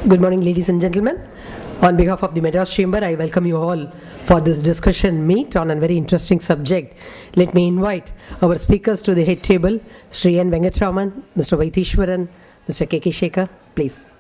Good morning, ladies and gentlemen. On behalf of the Madras Chamber, I welcome you all for this discussion meet on a very interesting subject. Let me invite our speakers to the head table, Sri N. Venkatraman, Mr. Vaitishwaran, Mr. K.K. Shekhar, please.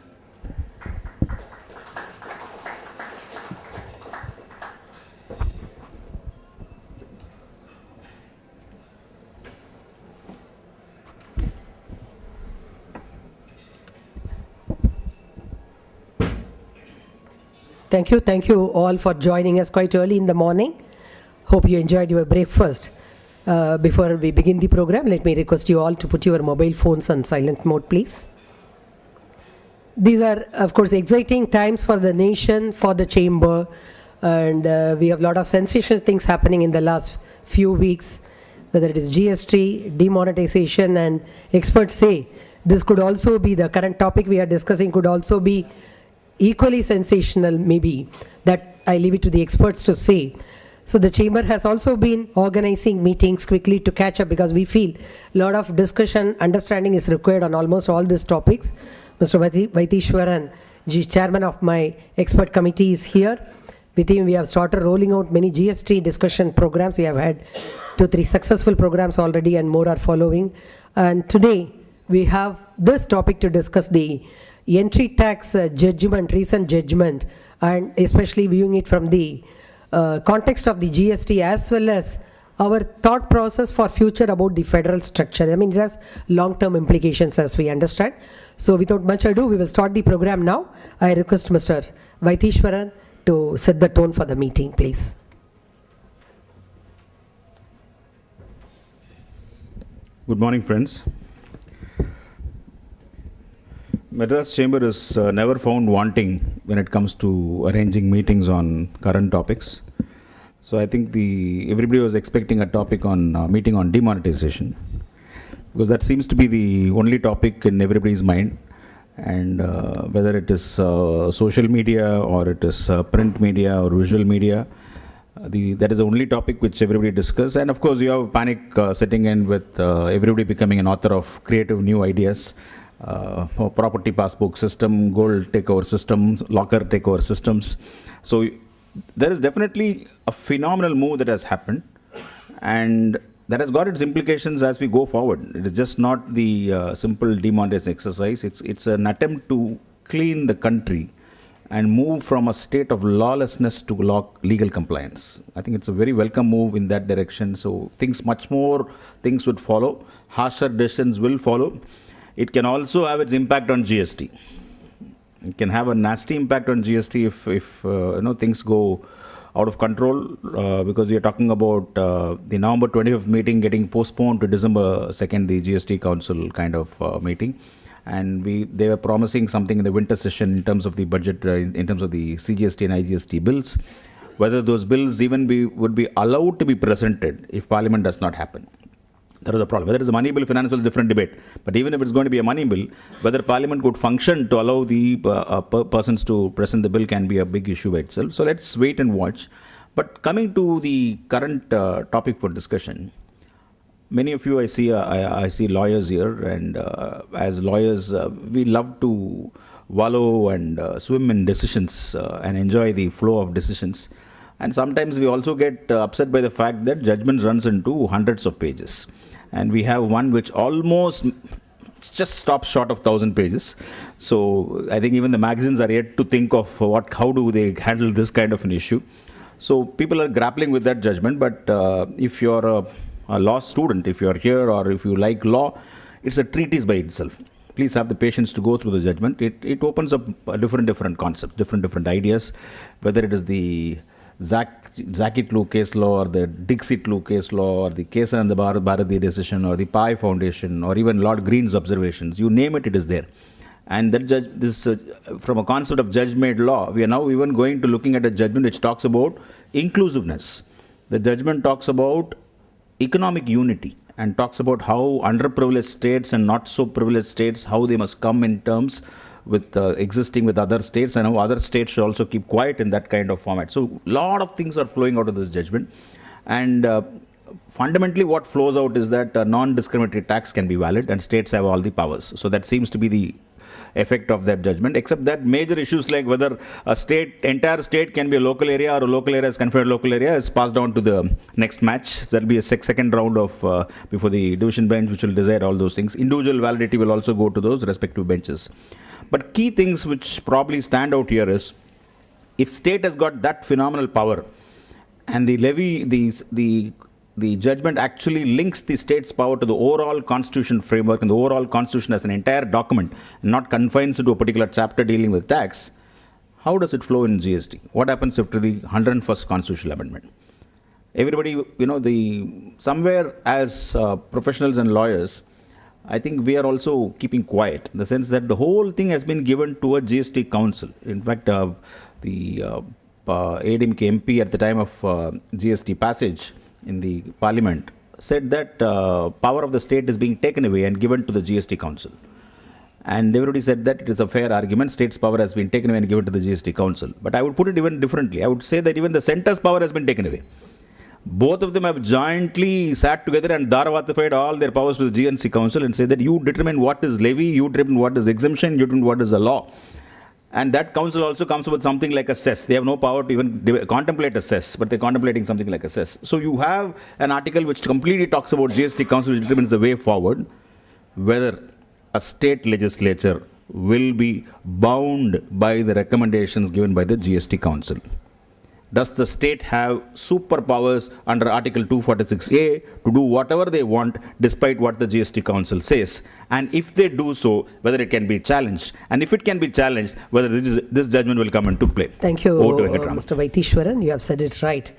Thank you all for joining us quite early in the morning. Hope you enjoyed your breakfast. Before we begin the program, let me request you all to put your mobile phones on silent mode, please. These are, of course, exciting times for the nation, for the chamber, and we have a lot of sensational things happening in the last few weeks, whether it is GST, demonetization, and experts say this could also be, the current topic we are discussing could also be equally sensational, maybe. That I leave it to the experts to say. So the chamber has also been organizing meetings quickly to catch up, because we feel a lot of discussion, understanding is required on almost all these topics. Mr. Vaitishwaran, chairman of my expert committee, is here. With him we have started rolling out many GST discussion programs. We have had 2-3 successful programs already, and more are following. And today we have this topic to discuss, the entry tax judgment, recent judgment, and especially viewing it from the context of the GST, as well as our thought process for future about the federal structure. I mean, it has long-term implications, as we understand. So without much ado, we will start the program now. I request Mr. Vaitishwaran to set the tone for the meeting, please. Good morning, friends. Madras Chamber is never found wanting when it comes to arranging meetings on current topics. So I think everybody was expecting a topic on meeting on demonetization, because that seems to be the only topic in everybody's mind. And whether it is social media or it is print media or visual media, that is the only topic which everybody discusses. And of course, you have panic setting in with everybody becoming an author of creative new ideas. Property passbook system, gold takeover systems, locker takeover systems. So there is definitely a phenomenal move that has happened, and that has got its implications as we go forward. It is just not the simple demonetization exercise. It's an attempt to clean the country and move from a state of lawlessness to legal compliance. I think it's a very welcome move in that direction. So much more things would follow. Harsher decisions will follow. It can also have its impact on GST. It can have a nasty impact on GST if things go out of control, because we are talking about the November 25th meeting getting postponed to December 2nd, the GST Council kind of meeting. And they were promising something in the winter session in terms of the budget, in terms of the CGST and IGST bills, whether those bills even would be allowed to be presented if Parliament does not happen. There is a problem. Whether it's a money bill, finance bill is a different debate. But even if it's going to be a money bill, whether Parliament could function to allow the persons to present the bill can be a big issue by itself. So let's wait and watch. But coming to the current topic for discussion, many of you I see lawyers here, and as lawyers, we love to wallow and swim in decisions and enjoy the flow of decisions. And sometimes we also get upset by the fact that judgment runs into hundreds of pages. And we have one which almost just stops short of 1,000 pages. So I think even the magazines are yet to think of how do they handle this kind of an issue. So people are grappling with that judgment. But if you're a law student, if you're here, or if you like law, it's a treatise by itself. Please have the patience to go through the judgment. It opens up different concepts, different ideas, whether it is the Zakitlu case law, or the Dixitlu case law, or the Kesan and the Bharati decision, or the Pai Foundation, or even Lord Green's observations. You name it, it is there. And that from a concept of judge-made law, we are now even going to looking at a judgment which talks about inclusiveness. The judgment talks about economic unity, and talks about how underprivileged states and not so privileged states, how they must come in terms with existing with other states, and how other states should also keep quiet in that kind of format. So a lot of things are flowing out of this judgment. And fundamentally what flows out is that non-discriminatory tax can be valid and states have all the powers. So that seems to be the effect of that judgment, except that major issues like whether a entire state can be a local area or a local area is considered a local area is passed down to the next match. There will be a second round of before the division bench which will decide all those things. Individual validity will also go to those respective benches. But key things which probably stand out here is, if state has got that phenomenal power and the levy, the judgment actually links the state's power to the overall constitution framework and the overall constitution as an entire document, and not confines it to a particular chapter dealing with tax, how does it flow in GST? What happens after the 101st constitutional amendment? Everybody, somewhere as professionals and lawyers, I think we are also keeping quiet, in the sense that the whole thing has been given to a GST council. In fact, the ADMK MP at the time of GST passage in the parliament said that power of the state is being taken away and given to the GST council. And everybody said that it is a fair argument, state's power has been taken away and given to the GST council. But I would put it even differently. I would say that even the centre's power has been taken away. Both of them have jointly sat together and Dharavatified all their powers to the GNC council and say that you determine what is levy, you determine what is exemption, you determine what is the law. And that council also comes with something like a cess. They have no power to even contemplate a cess, but they're contemplating something like a cess. So you have an article which completely talks about GST council, which determines the way forward, whether a state legislature will be bound by the recommendations given by the GST council. Does the state have superpowers under Article 246A to do whatever they want despite what the GST council says? And if they do so, whether it can be challenged? And if it can be challenged, whether this judgment will come into play? Thank you, Mr. Vaitishwaran. You have said it right.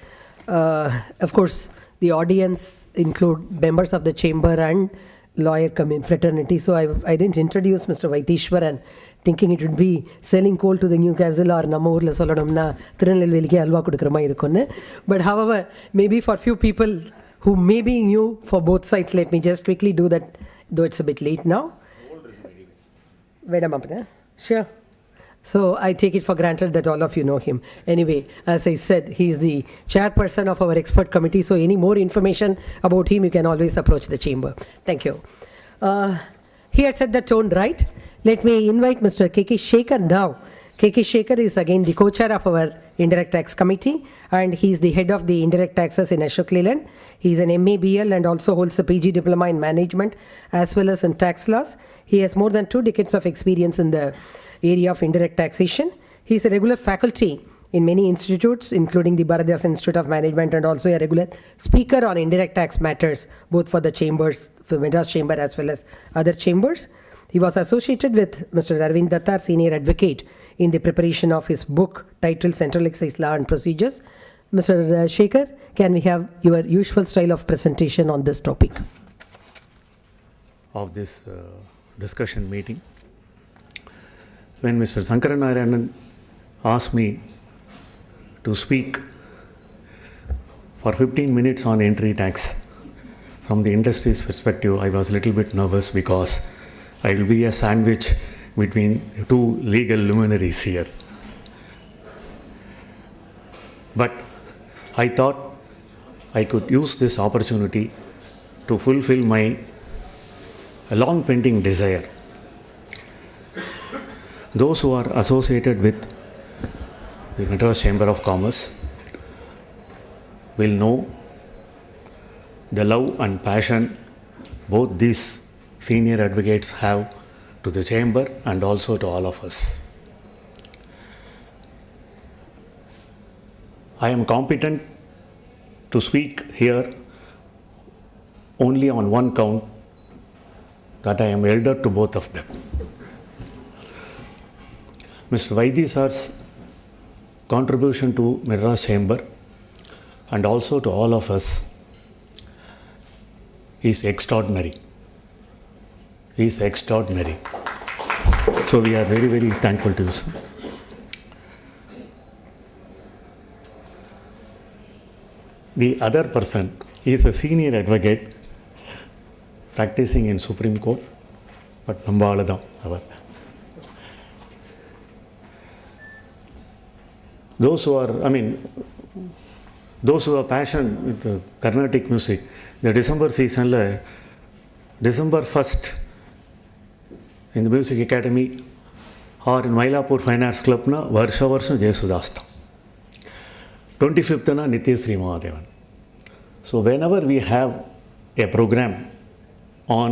Of course, the audience include members of the chamber and lawyer fraternity. So I didn't introduce Mr. Vaitishwaran, thinking it would be selling coal to the Newcastle or நம்ம ஊர்ல சொல்லணும்னா திருநெல்வேலிக்கு அல்வா கொடுக்குற மாதிரி இருக்கும்னு. But however, maybe for few people who may be new for both sides, let me just quickly do that, though it's a bit late now. Sure. So I take it for granted that all of you know him. Anyway, as I said, he is the chairperson of our expert committee. So any more information about him, you can always approach the chamber. Thank you. He had set the tone right. Let me invite Mr. K.K. Shekhar now. K.K. Shekhar is again the co-chair of our Indirect Tax Committee, and he is the head of the Indirect Taxes in Ashok Leyland. He is an MA-BL and also holds a PG Diploma in Management as well as in Tax Laws. He has more than 2 decades of experience in the area of indirect taxation. He is a regular faculty in many institutes, including the Bharadas Institute of Management, and also a regular speaker on indirect tax matters, both for the chambers, for Madras Chamber as well as other chambers. He was associated with Mr. Arvind Dattar, senior advocate, in the preparation of his book titled Central Excise Law and Procedures. Mr. Shekhar, can we have your usual style of presentation on this topic? Of this discussion meeting. When Mr. Sankaranarayanan asked me to speak for 15 minutes on entry tax, from the industry's perspective, I was a little bit nervous because I will be a sandwich between 2 legal luminaries here. But I thought I could use this opportunity to fulfill my long pending desire. Those who are associated with the Madras Chamber of Commerce will know the love and passion both these senior advocates have to the chamber and also to all of us. I am competent to speak here only on one count, that I am elder to both of them. Mr. Vaidhi sir's contribution to Madras Chamber and also to all of us is extraordinary. He is extraordinary. So we are very, very thankful to you, sir. The other person is a senior advocate practicing in Supreme Court, but Nambaladam. Those who are passionate with the Carnatic music, the December season, December 1st, in the Music Academy, or in Mylapore Fine Arts Club na varsha Jayasudas tha. 25th na Nityasri Mahadevan. So whenever we have a program on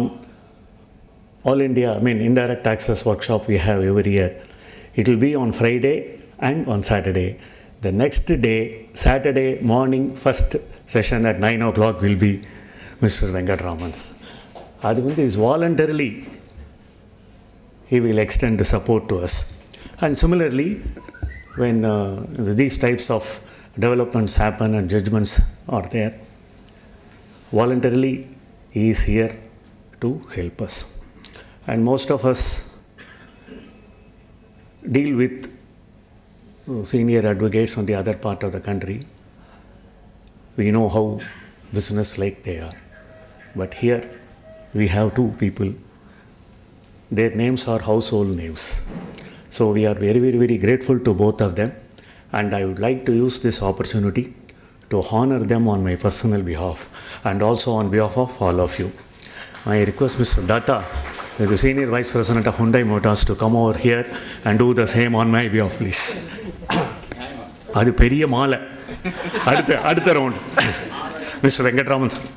All India, indirect taxes workshop we have every year, it will be on Friday and on Saturday. The next day, Saturday morning, first session at 9 o'clock will be Mr. Venkatraman's. That is voluntarily, he will extend the support to us. And similarly, when these types of developments happen and judgments are there, voluntarily he is here to help us. And most of us deal with senior advocates on the other part of the country. We know how business-like they are. But here we have two people. Their names are household names. So we are very, very, very grateful to both of them. And I would like to use this opportunity to honor them on my personal behalf and also on behalf of all of you. I request Mr. Datta, the Senior Vice President of Hyundai Motors, to come over here and do the same on my behalf, please. அது பெரிய மாலை. அடுத்த round mister Venkatraman sir.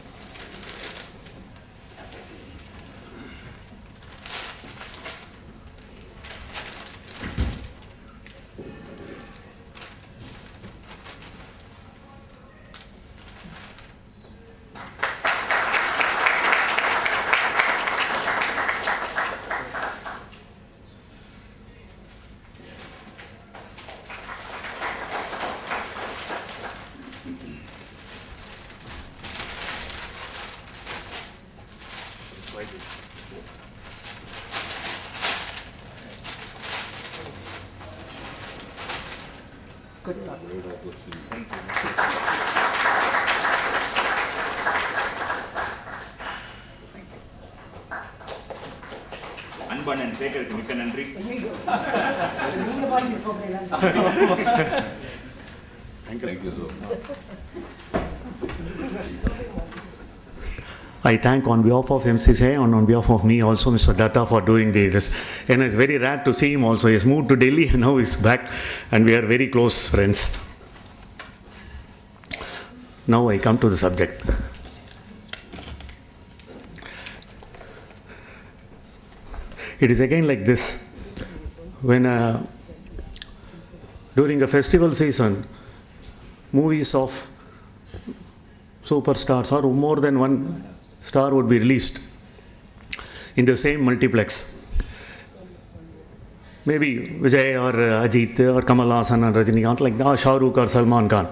அன்பன் சேகருக்கு மிக்க நன்றி. Thank you so much. I thank on behalf of MCCI and on behalf of me also Mr. Datta for doing this. And it's very rare to see him also. He has moved to Delhi and now he's back and we are very close friends. Now I come to the subject. It is again like this. When during a festival season, movies of superstars or more than one star would be released in the same multiplex. Maybe Vijay or Ajit or Kamal Haasan or Rajinikanth, like Shah Rukh or Salman Khan.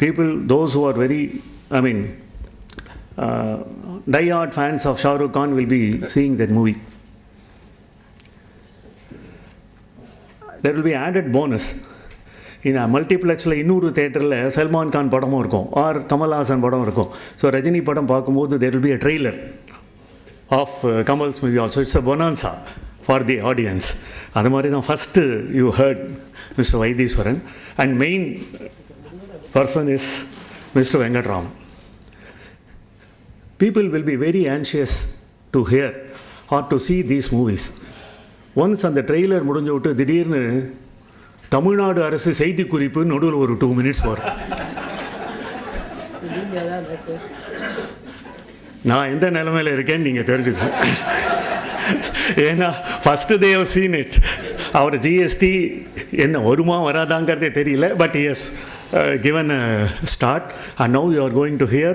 People, those who are very, die-hard fans of Shah Rukh Khan will be seeing that movie. There will be added bonus. In a multiplex la innuru theatre la Salman Khan padam irukum or Kamal Haasan padam irukum. So Rajini padam paakumbodhu there will be a trailer of Kamal's movie also. It's a bonanza for the audience. Adamari first you heard Mr. Vaidiswaran and main person is Mr. Venkatraman. People will be very anxious to hear or to see these movies. Once on the trailer முடிஞ்சு விட்டு திடீர்னு தமிழ்நாடு அரசு செய்தி குறிப்பு நடுவில் ஒரு 2 minutes வரும். நான் எந்த நிலைமையில் இருக்கேன்னு நீங்கள் தெரிஞ்சுக்கணும். ஏன்னா first they have seen it. அவர் ஜிஎஸ்டி என்ன வருமா வராதாங்கிறதே தெரியல. But he has given a start and now you are going to hear